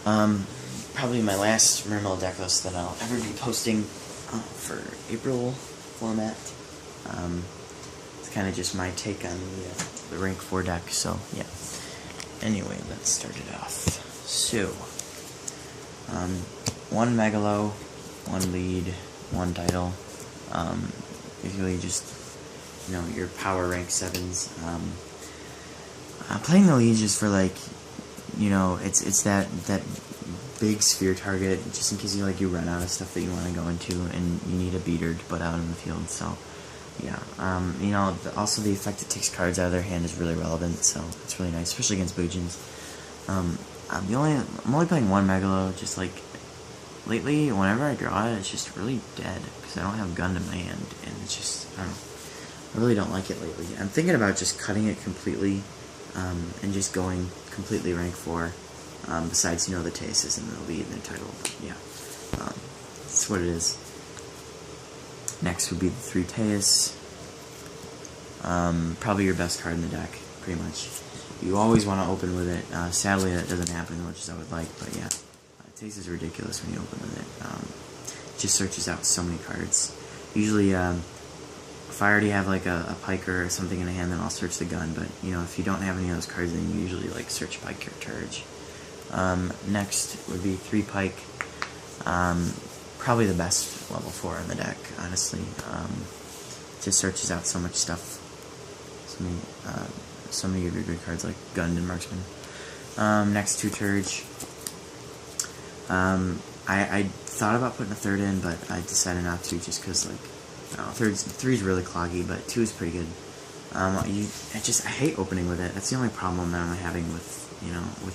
Probably my last Mermail deck list that I'll ever be posting for April format. It's kind of just my take on the rank 4 deck, so yeah. Anyway, let's start it off. So, 1 Megalo, 1 lead, 1 title. Usually just, your power rank 7s. Playing the lead just for it's that big sphere target, just in case you run out of stuff that you want to go into and you need a beater to put out in the field. So yeah, also the effect it takes cards out of their hand is really relevant, so it's really nice, especially against Boojins. I'm only playing 1 Megalo, just lately, whenever I draw it, it's just really dead, because I don't have gun in my hand, and it's just, I don't know, I really don't like it lately. I'm thinking about just cutting it completely, and just going completely rank 4, besides, the Teases and the lead and the title. Yeah, that's what it is. Next would be the 3 Teas. Probably your best card in the deck, pretty much. You always want to open with it. Sadly, that doesn't happen as much as I would like, but yeah. Teas is ridiculous when you open with it. It just searches out so many cards. Usually, if I already have a Piker or something in a hand, then I'll search the gun, but, if you don't have any of those cards, then you usually, search Pike or Turge. Next would be 3 Pike. Probably the best level 4 in the deck, honestly. Just searches out so much stuff. So many of your good cards, like Gun and Marksman. Next, 2 Turge. I thought about putting a 3rd in, but I decided not to, just because, 3's really cloggy, but 2 is pretty good. I hate opening with it. That's the only problem that I'm having with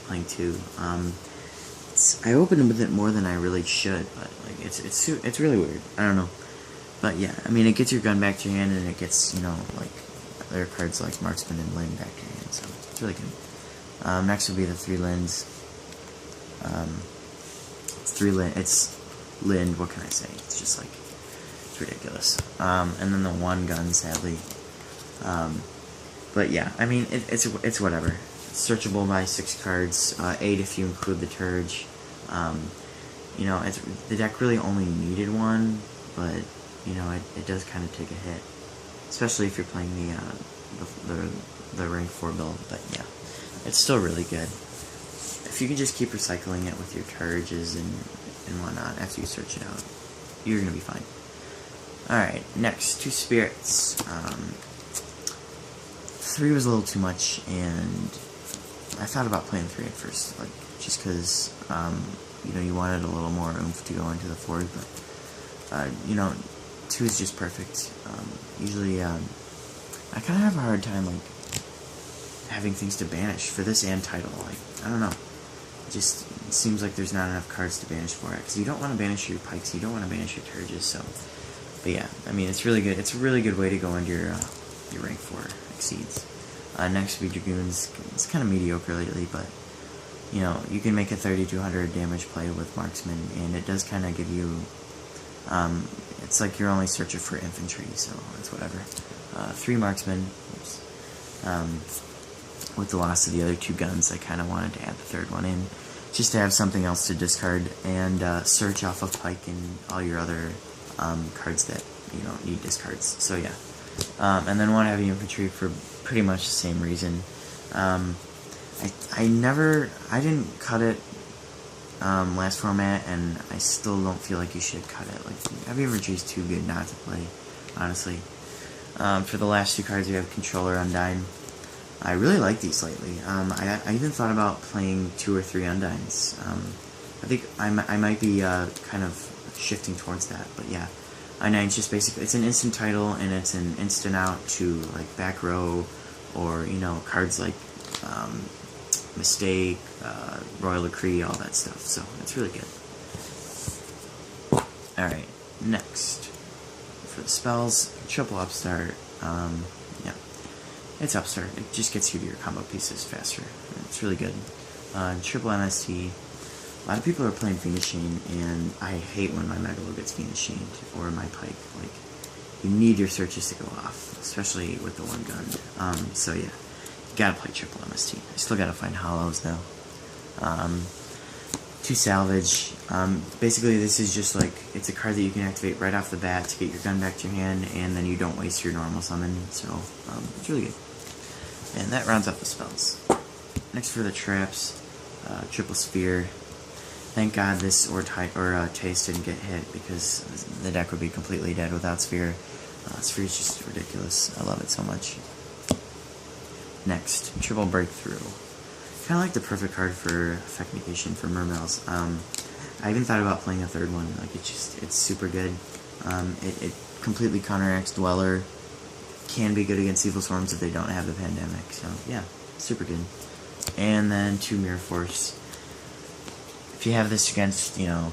playing 2. I open with it more than I really should, but it's really weird. I don't know, but yeah, it gets your gun back to your hand, and it gets other cards like Marksman and Lin back to your hand, so it's really good. Next would be the 3 Lins. It's Lind. What can I say? It's just it's ridiculous. And then the 1 gun, sadly. But yeah, it's whatever. Searchable by 6 cards, 8 if you include the Turge. The deck really only needed 1, but it does kind of take a hit, especially if you're playing the rank 4 build. But yeah, it's still really good. If you can just keep recycling it with your Turges and whatnot after you search it out, you're gonna be fine. All right, next, 2 Spirits. 3 was a little too much, and I thought about playing 3 at first, just because, you wanted a little more oomph to go into the 4s, but, 2 is just perfect. Usually, I kind of have a hard time, having things to banish for this and title. I don't know. It just seems like there's not enough cards to banish for it, because you don't want to banish your Pikes, you don't want to banish your Turges, so, but yeah, it's really good. It's a really good way to go into your rank 4 exceeds. Next would be Dragoons. It's kind of mediocre lately, but you can make a 3200 damage play with Marksman, and it does kind of give you, it's like you're only searching for infantry, so it's whatever. 3 Marksman. Oops. With the loss of the other 2 guns, I kind of wanted to add the 3rd one in, just to have something else to discard and search off of Pike and all your other cards that you don't need discards. So yeah. And then 1 heavy infantry for pretty much the same reason. I didn't cut it last format, and I still don't feel like you should cut it. Heavy infantry is too good not to play, honestly. For the last 2 cards, we have Controller Undyne. I really like these lately. I even thought about playing 2 or 3 Undynes. I think I might be kind of shifting towards that, but yeah. Undyne's just basically, it's an instant title, and it's an instant out to back row, or cards like Mistake, Royal Decree, all that stuff. So it's really good. All right, next for the spells, triple upstart. Yeah, it's upstart. It just gets you to your combo pieces faster. It's really good. Triple MST. A lot of people are playing Fiendish Chain, and I hate when my Megalo gets Fiendish Chained, or my Pike. You need your searches to go off, especially with the 1 gun. So yeah, you gotta play triple MST. I still gotta find hollows though. 2 salvage. Basically, this is just like, it's a card that you can activate right off the bat to get your gun back to your hand, and then you don't waste your normal summon, so it's really good. And that rounds out the spells. Next for the traps, triple sphere. Thank God this Taste didn't get hit, because the deck would be completely dead without sphere. Sphere is just ridiculous. I love it so much. Next, triple breakthrough. Kind of like the perfect card for effect negation for Mermails. I even thought about playing a third one. Like, it's super good. It completely counteracts Dweller. Can be good against Evil Swarms if they don't have the Pandemic. So yeah, super good. And then 2 Mirror Force. If you have this against, you know,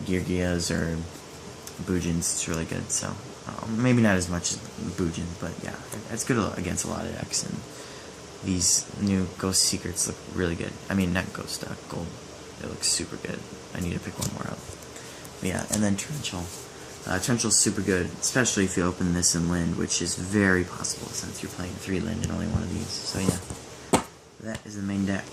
Geargias or Boojins, it's really good. So maybe not as much as Boojin, but yeah, it's good against a lot of decks. And these new Ghost Secrets look really good. I mean, not Ghost, Gold. It looks super good. I need to pick one more up. But yeah, and then Torrential. Torrential's super good, especially if you open this in Lind, which is very possible since you're playing 3 Lind and only one of these. So yeah, that is the main deck.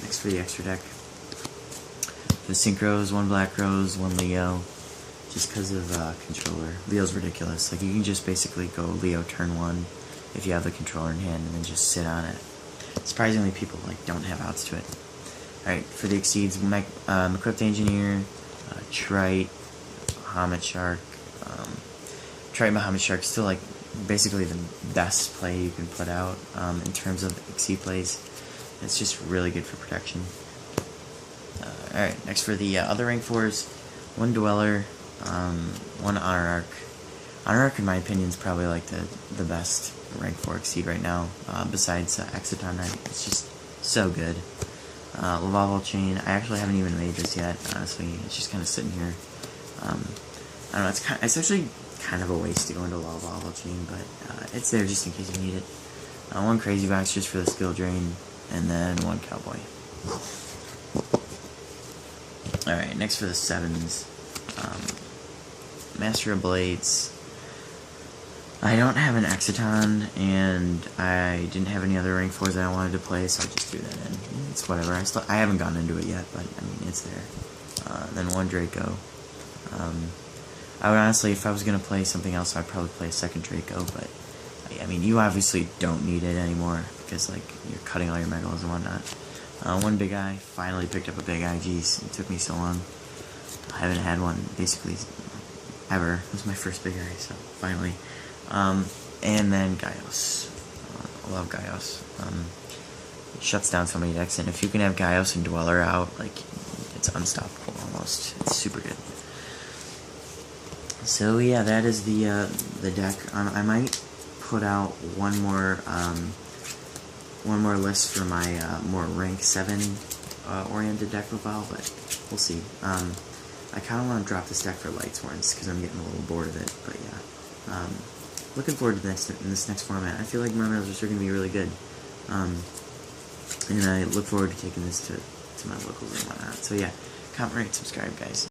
Next for the extra deck. For the Synchros, 1 Black Rose, 1 Leo. Just because of controller. Leo's ridiculous. Like, you can just basically go Leo turn 1 if you have the controller in hand, and then just sit on it. Surprisingly, people like don't have outs to it. Alright, for the Exceeds, Equipped Engineer, Trite, Bahamut Shark. Trite Bahamut Shark still like basically the best play you can put out in terms of Exceed plays. It's just really good for protection. Alright, next for the other rank 4s, 1 Dweller, 1 Honor Arc. Honor Arc, in my opinion, is probably like the best rank 4 Exceed right now, besides Exciton Knight. It's just so good. Lavalval Chain, I actually haven't even made this yet, honestly. It's just kind of sitting here. I don't know, it's actually kind of a waste to go into Lavalval Chain, but it's there just in case you need it. 1 Crazy Box just for the skill drain, and then 1 Cowboy. Alright, next for the 7s. Master of Blades. I don't have an Exciton, and I didn't have any other rank 4s that I wanted to play, so I just threw that in. It's whatever. I haven't gotten into it yet, but I mean, it's there. Then 1 Draco. I would honestly, if I was going to play something else, I'd probably play a 2nd Draco, but I mean, you obviously don't need it anymore, because like, you're cutting all your Megalos and whatnot. 1 Big Eye. Finally picked up a Big Eye. Jeez, it took me so long. I haven't had one, basically, ever. It was my first Big Eye, so finally. And then Gaios. I love Gaios. It shuts down so many decks, and if you can have Gaios and Dweller out, like, it's unstoppable almost. It's super good. So yeah, that is the deck. I might put out one more list for my more rank 7 oriented deck profile, but we'll see. I kind of want to drop this deck for Lightsworns because I'm getting a little bored of it, but yeah. Looking forward to this next format. I feel like Mermails are still going to be really good. And I look forward to taking this to my locals and whatnot. So yeah, comment, rate, subscribe, guys.